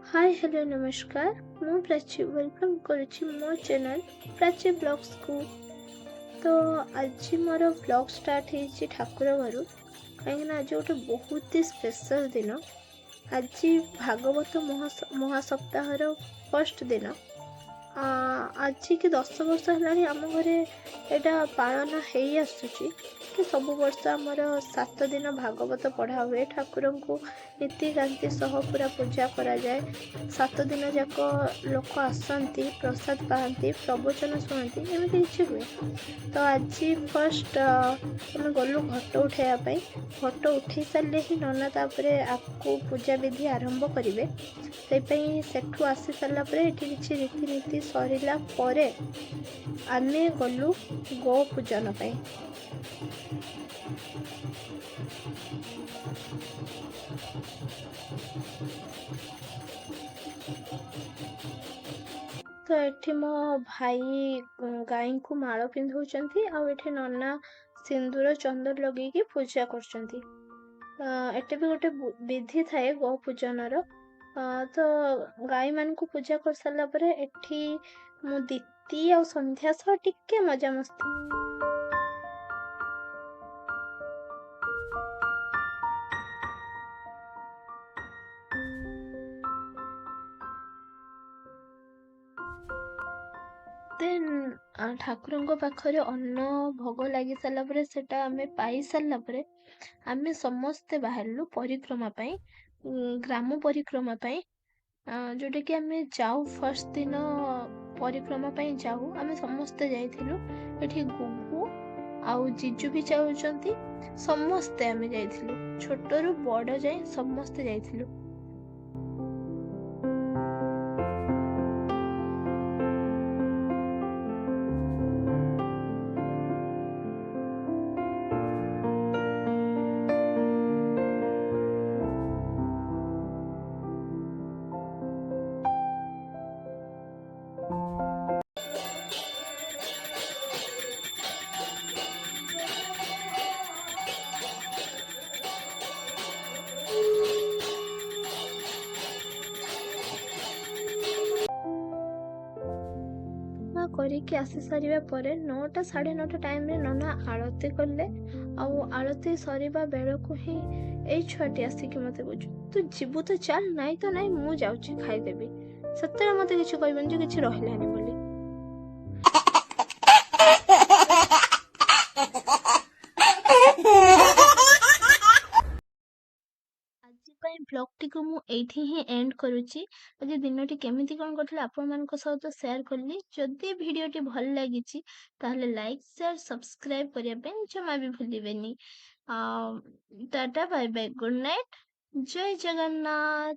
Hi hello नमस्कार ମୁଁ ପ୍ରାଚୀ welcome କରୁଛି ମୋ ଚ୍ୟାନେଲ୍ ପ୍ରାଚୀ ବ୍ଲଗ୍ସକୁ। ତ ଆଜି ମୋର ବ୍ଲଗ୍ ଷ୍ଟାର୍ଟ ହେଇଛି ଠାକୁର ଘରୁ, କାହିଁକିନା ଆଜି ଗୋଟେ ବହୁତ ହି ସ୍ପେଶାଲ୍ ଦିନ। ଆଜି ଭାଗବତ ମହାସପ୍ତାହର ଫର୍ଷ୍ଟ ଦିନ। ଆଜି କି 10 ବର୍ଷ ହେଲାଣି ଆମ ଘରେ ଏଇଟା ପାଳନ ହେଇ ଆସୁଛି କି ସବୁ ବର୍ଷ ଆମର 7 ଦିନ ଭାଗବତ ପଢ଼ା ହୁଏ। ଠାକୁରଙ୍କୁ ନୀତିକାନ୍ତି ସହ ପୁରା ପୂଜା କରାଯାଏ। 7 ଦିନ ଯାକ ଲୋକ ଆସନ୍ତି, ପ୍ରସାଦ ପାଆନ୍ତି, ପ୍ରବଚନ ଶୁଣନ୍ତି, ଏମିତି କିଛି ହୁଏ। ତ ଆଜି ଫାର୍ଷ୍ଟ ଆମେ ଗଲୁ ଘଟ ଉଠାଇବା ପାଇଁ। ଘଟ ଉଠେଇ ସାରିଲେ ହିଁ ନନା ତାପରେ ଆକୁ ପୂଜା ବିଧି ଆରମ୍ଭ କରିବେ। ସେଇପାଇଁ ସେଠୁ ଆସି ସାରିଲା ପରେ ଏଠି କିଛି ରୀତିନୀତି ସରିଲା ପରେ ଆମେ ଗଲୁ ଗୋ ପୂଜନ ପାଇଁ। ତ ଏଠି ମୋ ଭାଇ ଗାଈଙ୍କୁ ମାଳ ପିନ୍ଧଉଛନ୍ତି, ଆଉ ଏଠି ନନା ସିନ୍ଦୁର ଚନ୍ଦନ ଲଗେଇକି ପୂଜା କରୁଛନ୍ତି। ଏଠି ବି ଗୋଟେ ବିଧି ଥାଏ ଗୋ ପୂଜନର। ତ ଗାଈମାନଙ୍କୁ ପୂଜା କରିସାରିଲା ପରେ ଏଠି ମୁଁ ଦିତି ଆଉ ସନ୍ଧ୍ୟା ସହ ଟିକେ ମଜାମସ୍ତି। ଦେନ୍ ଠାକୁରଙ୍କ ପାଖରେ ଅନ୍ନ ଭୋଗ ଲାଗି ସାରିଲା ପରେ ସେଟା ଆମେ ପାଇ ସାରିଲା ପରେ ଆମେ ସମସ୍ତେ ବାହାରିଲୁ ପରିକ୍ରମା ପାଇଁ, ଗ୍ରାମ ପରିକ୍ରମା ପାଇଁ। ଯୋଉଟାକି ଆମେ ଯାଉ ଫାର୍ଷ୍ଟ ଦିନ ପରିକ୍ରମା ପାଇଁ ଯାଉ, ଆମେ ସମସ୍ତେ ଯାଇଥିଲୁ। ଏଠି ଗୁଗୁ ଆଉ ଜିଜୁ ବି ଯାଉଛନ୍ତି, ସମସ୍ତେ ଆମେ ଯାଇଥିଲୁ, ଛୋଟରୁ ବଡ଼ ଯାଏ ସମସ୍ତେ ଯାଇଥିଲୁ। କରିକି ଆସି ସାରିବା ପରେ 9ଟା 9:30 ଟାଇମ୍ରେ ନନା ଆଳତି କଲେ। ଆଉ ଆଳତି ସରିବା ବେଳକୁ ହିଁ ଏଇ ଛୁଆଟି ଆସିକି ମତେ କହୁଛି, ତୁ ଯିବୁ ତ ଚାଲ, ନାଇଁ ତ ନାଇଁ, ମୁଁ ଯାଉଛି ଖାଇଦେବି। ସେତେବେଳେ ମତେ କିଛି କହିବନି ଯେ କିଛି ରହିଲାନି ବୋଲି। ଆଜି ପାଇଁ ବ୍ଲଗଟିକୁ ମୁଁ ଏଇଠି ହିଁ ଏଣ୍ଡ କରୁଛି। ଆଜି ଦିନଟି କେମିତି କ'ଣ କଟିଲା ଆପଣମାନଙ୍କ ସହିତ ସେୟାର କଲି। ଯଦି ଭିଡ଼ିଓଟି ଭଲ ଲାଗିଛି ତାହେଲେ ଲାଇକ୍, ସେୟାର, ସବସ୍କ୍ରାଇବ୍ କରିବା ପାଇଁ ଜମା ବି ଭୁଲିବେନି। ଟାଟା, ବାଇ ବାଇ, ଗୁଡ୍ ନାଇଟ୍, ଜୟ ଜଗନ୍ନାଥ।